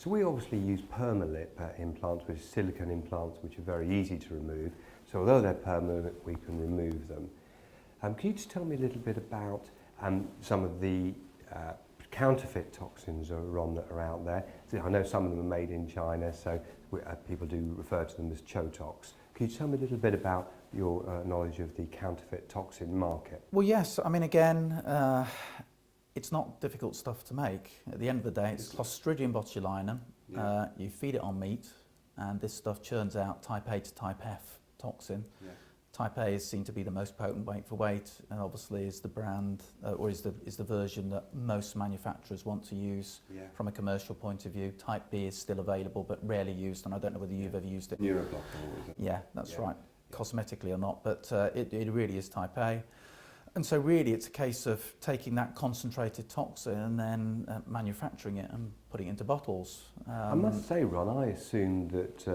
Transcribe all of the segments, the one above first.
So we obviously use permalip implants, which are silicone implants, which are very easy to remove. So although they're permanent, we can remove them. Can you just tell me a little bit about some of the counterfeit toxins Ron, that are out there? So I know some of them are made in China, so people do refer to them as Chotox. Can you tell me a little bit about your knowledge of the counterfeit toxin market? Well, yes. I mean, again, it's not difficult stuff to make. At the end of the day, it's Clostridium botulinum. Yeah. You feed it on meat, and this stuff churns out type A to type F toxin. Yeah. Type A is seen to be the most potent weight for weight, and obviously is the brand or is the version that most manufacturers want to use from a commercial point of view. Type B is still available but rarely used, and I don't know whether you've ever used it. Neuroblocker, is it? Yeah, that's right. Cosmetically or not, but it really is type A. And so really it's a case of taking that concentrated toxin and then manufacturing it and putting it into bottles. I must say, Ron, I assumed that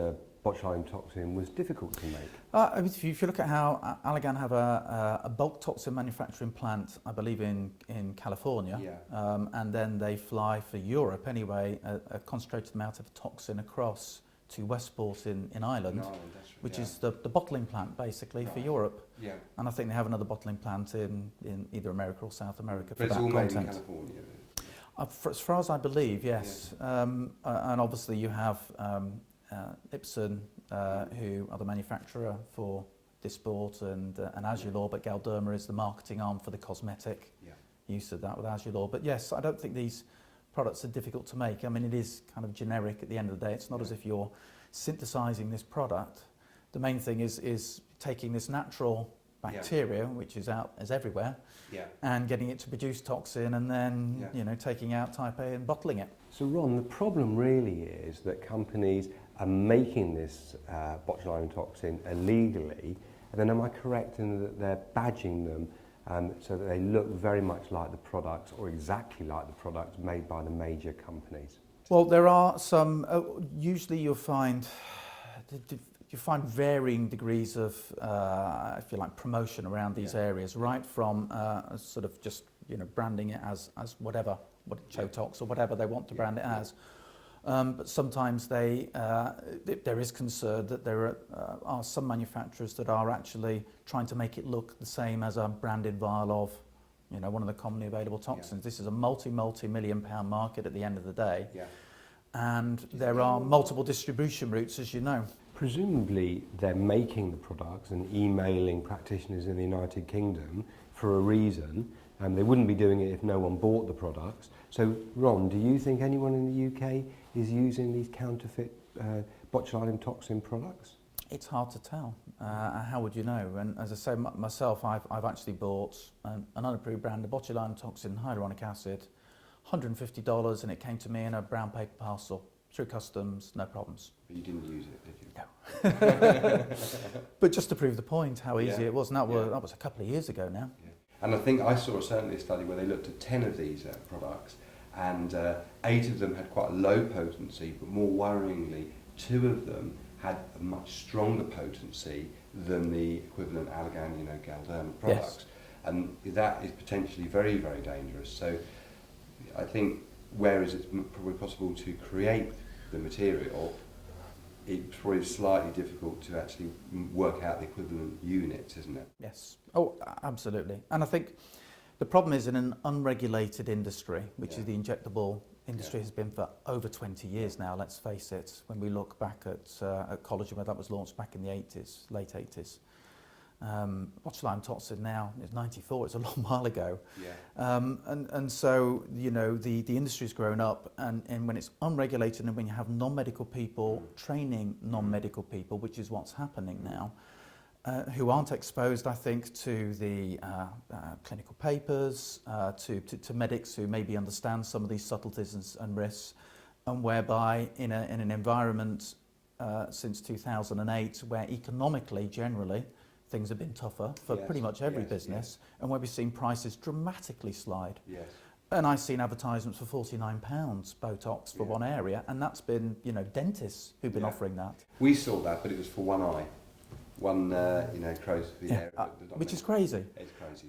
botulinum toxin was difficult to make. I mean, if you look at how Allergan have a bulk toxin manufacturing plant, I believe in California, and then they fly for Europe anyway, a concentrated amount of toxin across to Westport in Ireland, which is the bottling plant basically for Europe. Yeah. And I think they have another bottling plant in either America or South America for but that it's all content. made in California? As far as I believe, yes. And obviously you have Ipsen, who are the manufacturer for Dysport and Azulor, but Galderma is the marketing arm for the cosmetic use of that with Azulor. But yes, I don't think these products are difficult to make. I mean, it is kind of generic at the end of the day. It's not as if you're synthesizing this product. The main thing is taking this natural bacteria, which is everywhere, and getting it to produce toxin, and then taking out type A and bottling it. So Ron, the problem really is that companies are making this botulinum toxin illegally, and then am I correct in that they're badging them so that they look very much like the products, or exactly like the products made by the major companies? Well, there are some. Usually, you'll find varying degrees of, if you like, promotion around these areas, right from sort of just branding it as whatever, Chotox or whatever they want to brand it as. But sometimes there is concern that there are some manufacturers that are actually trying to make it look the same as a branded vial of, one of the commonly available toxins. This is a multi-million pound market at the end of the day. And there are multiple distribution routes, as you know. Presumably they're making the products and emailing practitioners in the United Kingdom for a reason, and they wouldn't be doing it if no one bought the products. So Ron, do you think anyone in the UK is using these counterfeit botulinum toxin products? It's hard to tell. How would you know? And as I say, myself, I've actually bought an unapproved brand of botulinum toxin hyaluronic acid, $150, and it came to me in a brown paper parcel through customs, no problems. But you didn't use it, did you? No. But just to prove the point, how easy it was, and that was a couple of years ago now. And I think I saw certainly a study where they looked at 10 of these products, and 8 of them had quite a low potency, but more worryingly, 2 of them had a much stronger potency than the equivalent Allergan, Galderma products. Yes. And that is potentially very, very dangerous. So I think whereas it's probably possible to create the material, it's probably slightly difficult to actually work out the equivalent units, isn't it? Yes. Oh, absolutely. And I think the problem is in an unregulated industry, which is the injectable industry has been for over 20 years now, let's face it, when we look back at collagen, where that was launched back in the 80s, late 80s. Botulinum toxin now is 94, it's a long while ago. And so, the industry's grown up, and when it's unregulated and when you have non-medical people training non-medical people, which is what's happening now, who aren't exposed, I think, to the clinical papers, to medics who maybe understand some of these subtleties and risks, and whereby in an environment since 2008 where economically, generally, things have been tougher for pretty much every business, and where we've seen prices dramatically slide. And I've seen advertisements for £49 Botox for one area, and that's been, dentists who've been offering that. We saw that, but it was for one eye. One, crow's feet area. Which is crazy. It's crazy.